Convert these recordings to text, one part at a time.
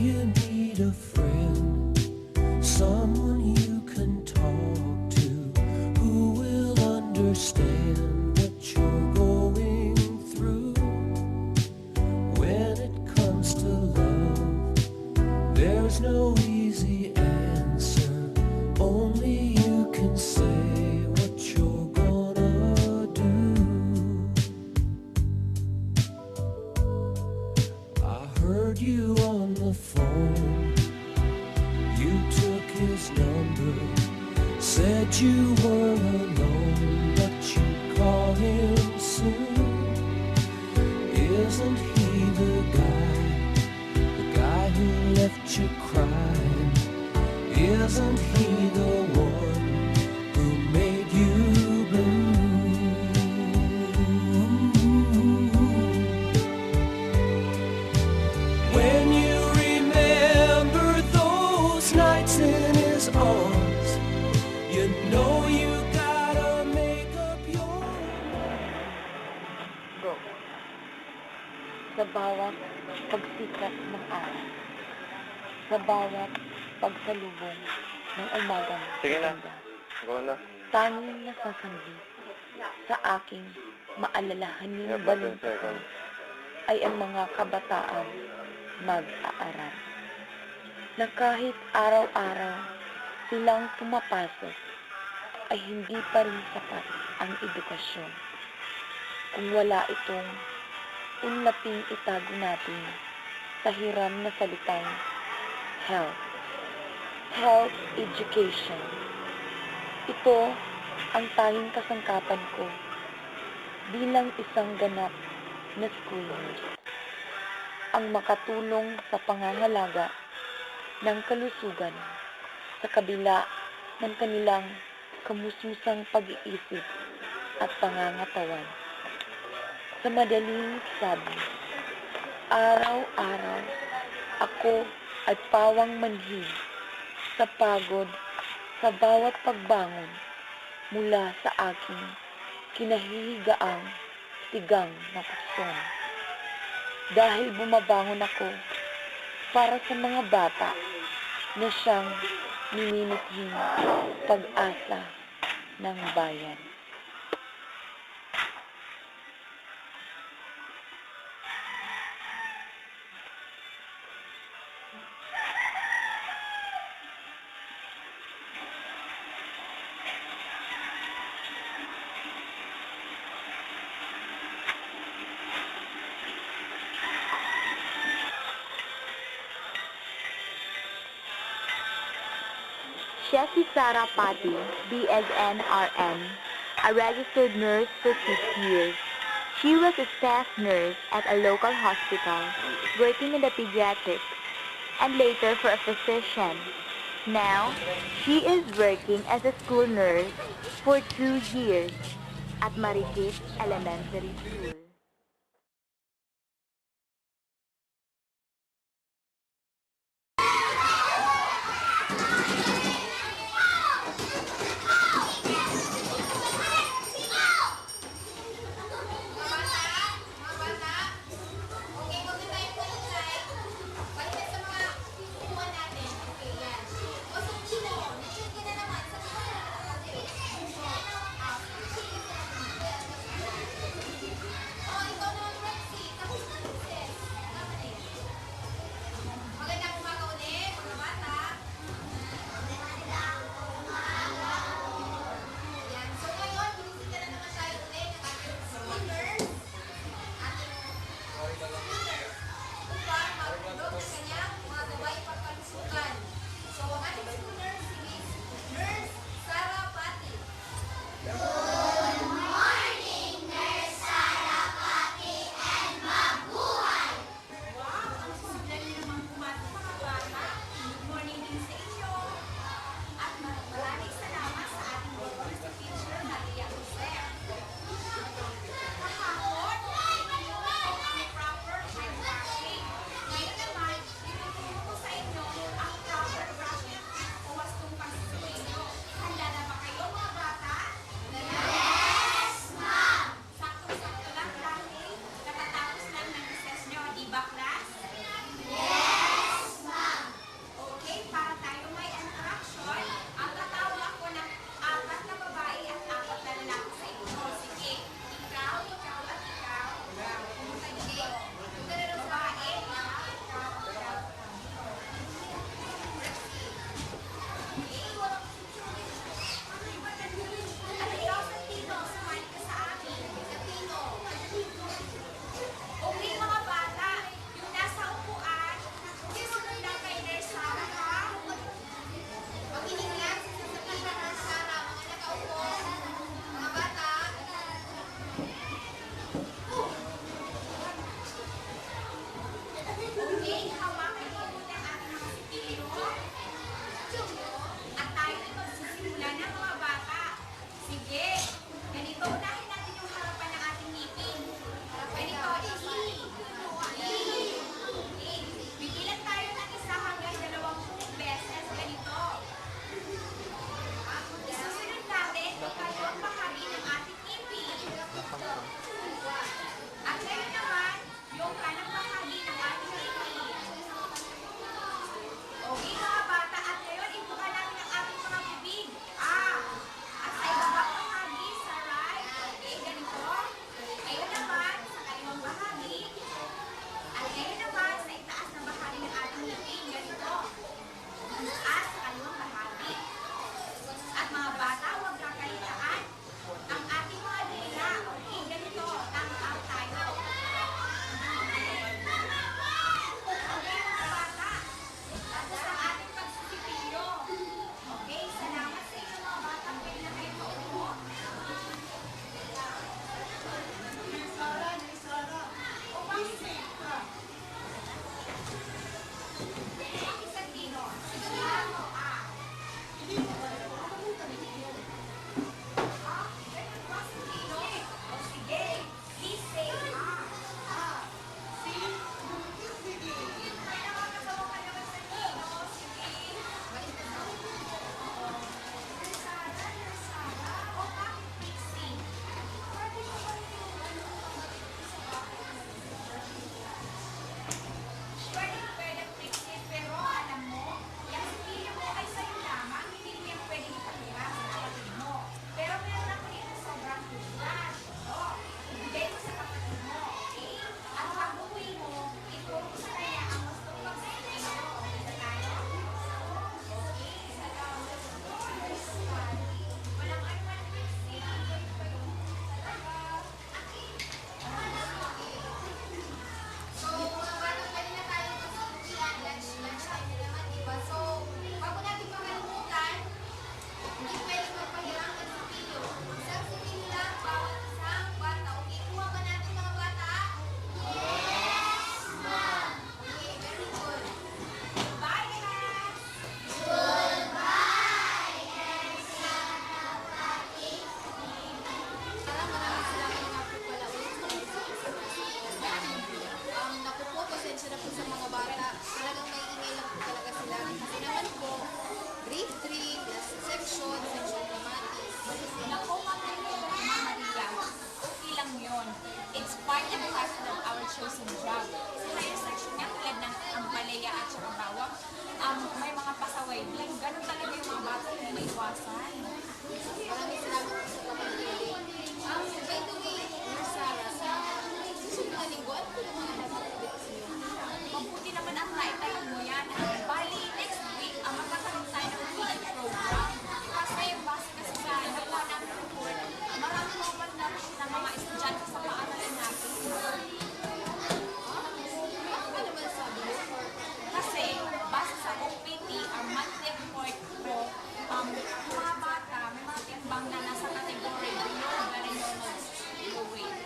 you need a friend, someone you can talk to, who will understand what you're going through. When it comes to love, there's no easy answer. Only you can say what you're gonna do. I heard you on the phone. You took his number, said you were alone, but you'd call him soon. Isn't he the guy who left you crying? Isn't he the one who made you blue? When you remember those nights in his arms, you know you gotta make up your Go. Sa bawat pagsikat ng araw, sa bawat pagsalubong ng umagang Sige na. maganda, Go na. tanging nasasambit sa aking maalalahaning Yeah, 10 balita seconds. ay ang mga kabataan mag-aaral. Na kahit araw-araw silang pumapasok, ay hindi pa rin sapat ang edukasyon kung wala itong unlaping itago natin sa hiram na salitang health. Health education. Ito ang tanging kasangkapan ko bilang isang ganap na school nurse. Ang makatulong sa pangangalaga ng kalusugan sa kabila ng kanilang kamusmusang pag-iisip at pangangatawan. Sa madaling sabi, araw-araw ako ay pawang manhid sa pagod sa bawat pagbangon mula sa aking kinahihigaang tigang na kusyon. Dahil bumabangon ako para sa mga bata na siyang nininithing pag-asa ng bayan. Siya si Sarah Patti, BSN RN, a registered nurse for 6 years. She was a staff nurse at a local hospital, working in the pediatrics, and later for a physician. Now, she is working as a school nurse for 2 years at Marikit Elementary School. lunch time na naman, diba? So, bago natin makalimutan, hindi pwede magpahiram ng sipilyo. Isang sipilyo lang, bawat isang bata. Okay, kuha ba natin mga bata? Yes, ma'am! Okay, very good. Bye, guys! Maraming salamat nga po pala ulit sa naku po, pasensya na po sa mga bata. Talagang naiingay lang po talaga sila. Kasi naman po, grade 3, class section mathematics. Naku, Mama Maria, okay lang yun. It's part and parcel of our chosen job. Sa higher section nga, tulad ng ampalaya at saka bawang, may mga pasaway din. Ganun talaga yung mga bata, hindi maiwasan. Maraming salamat po sa pamilya. By the way, Nurse Sarah, sa susunod na linggo, ano po yung mga dapat activities niyo? Mabuti naman ang naitanong mo yan. Bali, next week, magkakaroon tayo ng PE program. Kasi base kasi sa nakuha namin report, marami naman na rin ng mga estudyante sa paaralan natin. Ano ba naman sabi niyo? Kasi, base sa OPT, ang monthly report ko, mga bata, may mga timbang na nasa category below very normal weight.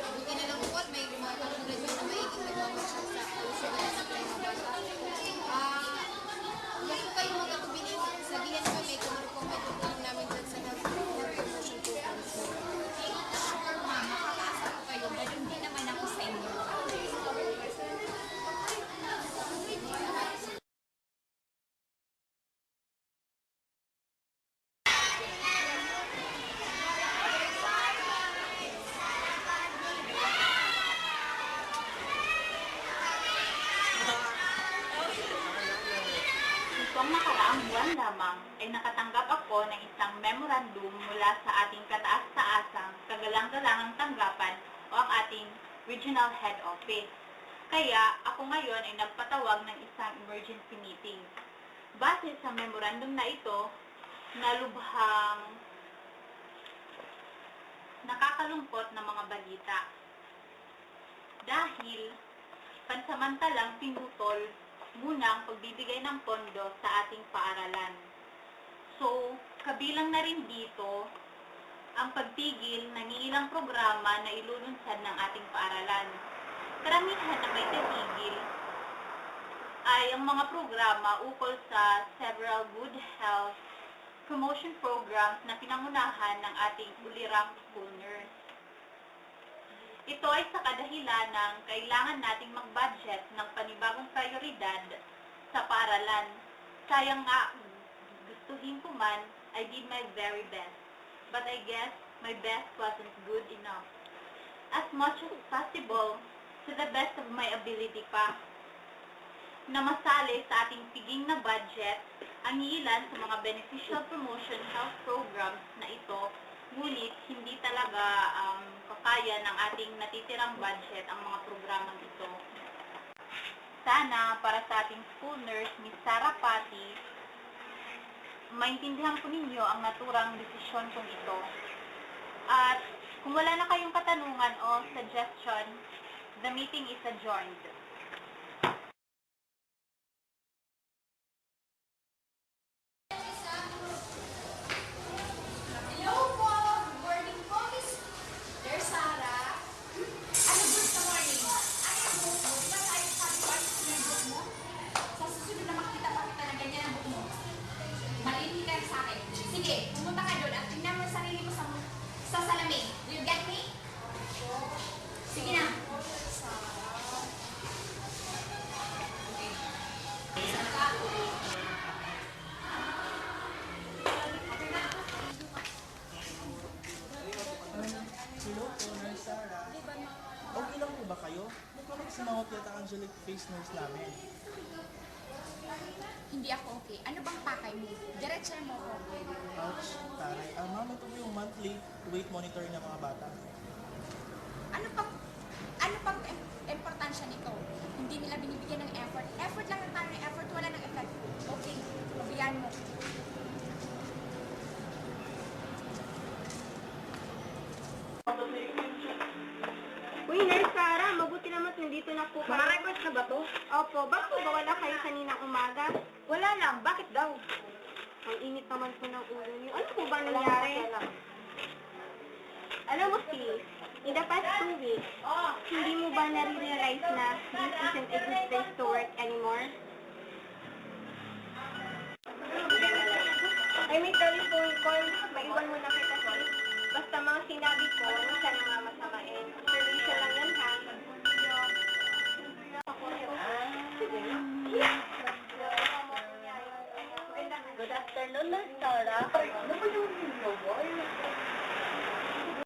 Buti na lang po at may mga katulad nyo na maiging nagmamagsak sa kalusugan ng mga bata. Huwag po kayong magkatubiling. Sabihin kami kung recommend po namin dyan sa health promotion programs. Sure, ma'am, makakaasa ko kayo, ganun din naman ako sa inyo. Nitong nakaraang buwan lamang ay nakatanggap ako ng isang memorandum mula sa ating kataas-taasang kagalang-galangang tanggapan o ang ating Regional Head Office. Kaya ako ngayon ay nagpatawag ng isang emergency meeting. Base sa memorandum na ito, nalubhang nakakalungkot na mga balita. Dahil pansamantalang pinutol muna ang pagbibigay ng pondo sa ating paaralan. So, kabilang na rin dito ang pagtigil ng ilang programa na ilulunsad ng ating paaralan. Karamihan na may titigil ay ang mga programa ukol sa several good health promotion programs na pinangunahan ng ating ulirang school nurse. Ito ay sa kadahilan ng kailangan nating mag-budget ng panibagong prioridad sa paaralan. Sayang nga, gustuhin ko man, I did my very best. But I guess my best wasn't good enough. As much as possible, to the best of my ability pa, na masali sa ating piging na budget ang ilan sa mga beneficial promotion health programs na ito, ngunit hindi talaga kakaya ng ating natitirang budget ang mga programang ito. Sana para sa ating school nurse, Miss Sarah Pati, maintindihan po ninyo ang naturang desisyon kong ito. At kung wala na kayong katanungan o suggestion, the meeting is adjourned. Hello po! Good morning po, Miss Sarah. Ano, good morning? Ano yung book mo? Diba tayo sabi ko, ano yung book mo? Sa susunod na makita pa kita na ganyan ang book mo. Malinis ka sa akin. Sige, pumunta ka doon at tingnan mo yung sarili mo sa salamin. Do you get me? Sige na. Okay. Saan ka? Hello po, Nurse Sarah. Okay lang po ba kayo? Mukhang nagsimangot yata ang angelic face nurse namin. Hindi ako okay. Ano bang pakay mo? Diretsahin mo ako. Ouch, taray. Ma'am, ito po yung monthly weight monitoring ng mga bata. Ano pang importansya nito? Hindi nila binibigyan ng effort. Effort lang ng tayo ng effort, wala ng effect. Okay, pabayaan mo. Uy, Nurse Sarah, mabuti naman nandito na po. Mga request na ba to? Opo, bakit po ba wala kayo kaninang umaga? Wala lang, bakit daw? Ang init naman po ng ulo niyo. Ano po ba nangyari? Alam mo, sis, in the past 2 weeks, hindi mo ba nare-realize na this isn't a good place to work anymore? Ay, may telephone call. Maiwan mo na kita, sis. Basta mga sinabi ko, huwag siya na mamasamain. Observation lang yan, ha? Good afternoon, Nurse Sarah. Ano ba yung